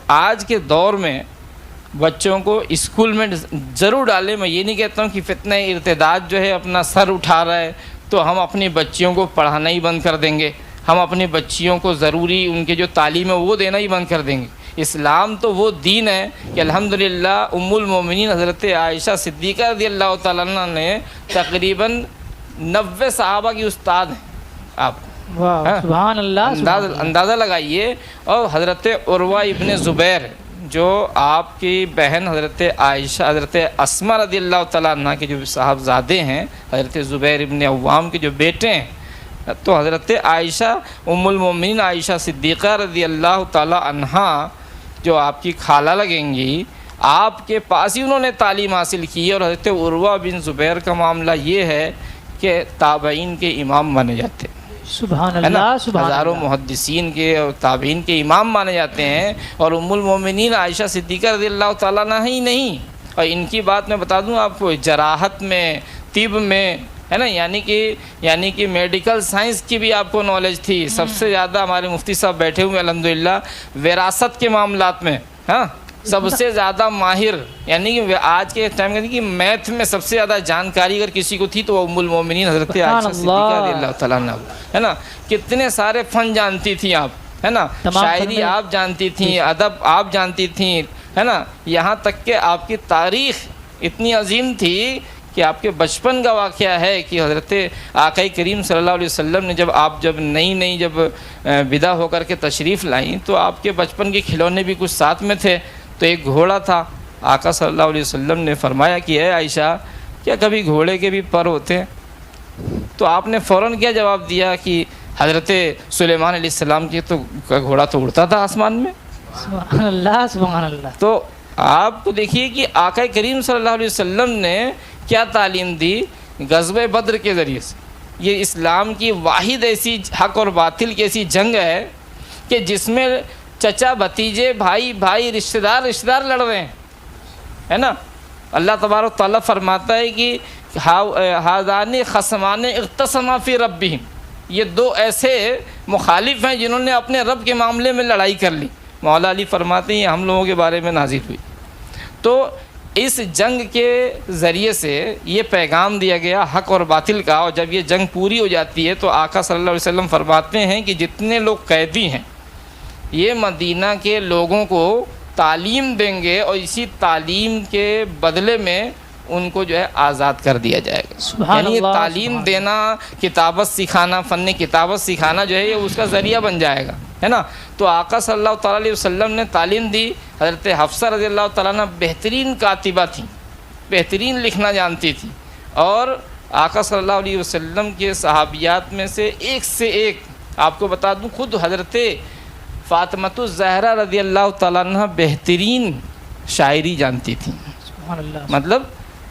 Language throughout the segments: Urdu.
آج کے دور میں بچوں کو اسکول میں ضرور ڈالیں. میں یہ نہیں کہتا ہوں کہ فتنہ ارتداد جو ہے اپنا سر اٹھا رہا ہے تو ہم اپنی بچیوں کو پڑھانا ہی بند کر دیں گے, ہم اپنی بچیوں کو ضروری ان کے جو تعلیم ہے وہ دینا ہی بند کر دیں گے. اسلام تو وہ دین ہے کہ الحمدللہ ام المومنین حضرت عائشہ صدیقہ رضی اللہ تعالیٰ عنہ نے تقریباً 90 صحابہ کی استاد ہیں. آپ سبحان اللہ, اندازہ لگائیے. اور حضرت عروہ ابن زبیر جو آپ کی بہن حضرت عائشہ حضرت اسماء رضی اللہ تعالیٰ عنہ کے جو صاحبزادے ہیں, حضرت زبیر ابن عوام کے جو بیٹے ہیں, تو حضرت عائشہ ام المومنین عائشہ صدیقہ رضی اللہ تعالیٰ عنہ جو آپ کی خالہ لگیں گی, آپ کے پاس ہی انہوں نے تعلیم حاصل کی. اور حضرت عروہ بن زبیر کا معاملہ یہ ہے کہ تابعین کے امام مانے جاتے ہیں. سبحان اللہ, سبحان ہزاروں اللہ. محدثین کے اور تابعین کے امام مانے جاتے ہیں. اور ام المومنین عائشہ صدیقہ رضی اللہ تعالیٰ عنہ ہی نہیں, اور ان کی بات میں بتا دوں آپ کو, جراحت میں, طب میں, ہے نا, یعنی کہ میڈیکل سائنس کی بھی آپ کو نالج تھی. سب سے زیادہ ہمارے مفتی صاحب بیٹھے ہوئے الحمدللہ وراثت کے معاملات میں, ہاں, سب سے زیادہ ماہر, یعنی کہ آج کے ٹائم میں کہ میتھ میں سب سے زیادہ جانکاری اگر کسی کو تھی تو ام المومنین حضرت عائشہ صدیقہ رضی اللہ تعالیٰ عنہ, ہے نا. کتنے سارے فن جانتی تھیں آپ, ہے نا, شاعری آپ جانتی تھیں, ادب آپ جانتی تھیں, ہے نا, یہاں تک کہ آپ کی تاریخ اتنی عظیم تھی کہ آپ کے بچپن کا واقعہ ہے کہ حضرت آقا کریم صلی اللہ علیہ وسلم نے جب نئی جب ودا ہو کر کے تشریف لائیں تو آپ کے بچپن کے کھلونے بھی کچھ ساتھ میں تھے. تو ایک گھوڑا تھا. آقا صلی اللہ علیہ وسلم نے فرمایا کہ اے عائشہ, کیا کبھی گھوڑے کے بھی پر ہوتے ہیں؟ تو آپ نے فوراً کیا جواب دیا کہ حضرت سلیمان علیہ السلام کی تو گھوڑا تو اڑتا تھا آسمان میں. سبحان اللہ, سبحان اللہ. تو آپ کو دیکھیے کہ آقا کریم صلی اللہ علیہ وسلم نے کیا تعلیم دی غزوہ بدر کے ذریعے سے. یہ اسلام کی واحد ایسی حق اور باطل کی ایسی جنگ ہے کہ جس میں چچا بھتیجے بھائی رشتہ دار لڑ رہے ہیں, ہے نا. اللہ تبارک و تعالیٰ فرماتا ہے کہ ہذان خصمان اختصما فی ربہم, یہ دو ایسے مخالف ہیں جنہوں نے اپنے رب کے معاملے میں لڑائی کر لی. مولا علی فرماتے ہیں یہ ہم لوگوں کے بارے میں نازل ہوئی. تو اس جنگ کے ذریعے سے یہ پیغام دیا گیا حق اور باطل کا. اور جب یہ جنگ پوری ہو جاتی ہے تو آقا صلی اللہ علیہ وسلم فرماتے ہیں کہ جتنے لوگ قیدی ہیں یہ مدینہ کے لوگوں کو تعلیم دیں گے اور اسی تعلیم کے بدلے میں ان کو جو ہے آزاد کر دیا جائے گا. یعنی یہ تعلیم دینا, کتابت سکھانا, فن کتابت سکھانا جو ہے یہ اس کا ذریعہ بن جائے گا, ہے نا. تو آقا صلی اللہ تعالیٰ علیہ وسلم نے تعلیم دی. حضرت حفصہ رضی اللہ تعالیٰ عنہ بہترین کاتبہ تھیں, بہترین لکھنا جانتی تھی. اور آقا صلی اللہ علیہ وسلم کے صحابیات میں سے ایک آپ کو بتا دوں, خود حضرت فاطمۃ الزہرا رضی اللہ تعالیٰ عنہ بہترین شاعری جانتی تھیں. سبحان اللہ. مطلب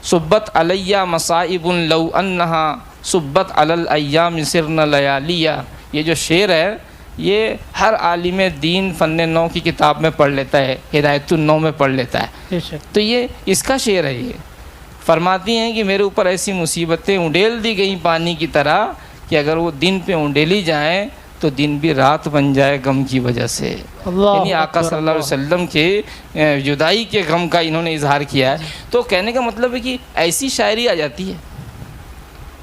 صبت علیہ مصائب لو انہا صبت علی الایام سرن لیالیہ, یہ جو شعر ہے یہ ہر عالم دین فن نو کی کتاب میں پڑھ لیتا ہے, ہدایت النو میں پڑھ لیتا ہے. تو یہ اس کا شعر ہے. یہ فرماتی ہیں کہ میرے اوپر ایسی مصیبتیں انڈیل دی گئیں پانی کی طرح کہ اگر وہ دن پہ انڈیلی جائیں تو دن بھی رات بن جائے غم کی وجہ سے. یعنی آقا صلی اللہ علیہ وسلم کے جدائی کے غم کا انہوں نے اظہار کیا ہے. تو کہنے کا مطلب ہے کہ ایسی شاعری آ جاتی ہے.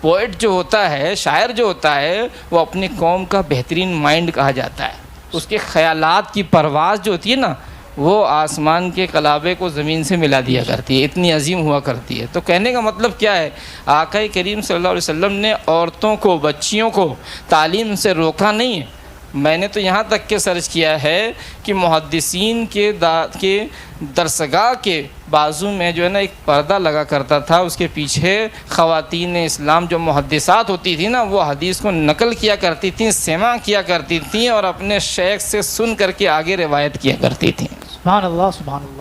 پوئٹ جو ہوتا ہے, شاعر جو ہوتا ہے, وہ اپنی قوم کا بہترین مائنڈ کہا جاتا ہے. اس کے خیالات کی پرواز جو ہوتی ہے نا وہ آسمان کے قلابے کو زمین سے ملا دیا کرتی ہے, اتنی عظیم ہوا کرتی ہے. تو کہنے کا مطلب کیا ہے, آقا کریم صلی اللہ علیہ وسلم نے عورتوں کو, بچیوں کو تعلیم سے روکا نہیں ہے. میں نے تو یہاں تک کہ سرچ کیا ہے کہ محدثین کے درسگاہ کے بازو میں جو ہے نا ایک پردہ لگا کرتا تھا, اس کے پیچھے خواتین اسلام جو محدثات ہوتی تھیں نا وہ حدیث کو نقل کیا کرتی تھیں, سماع کیا کرتی تھیں اور اپنے شیخ سے سن کر کے آگے روایت کیا کرتی تھیں. سبحان اللہ, سبحان اللہ.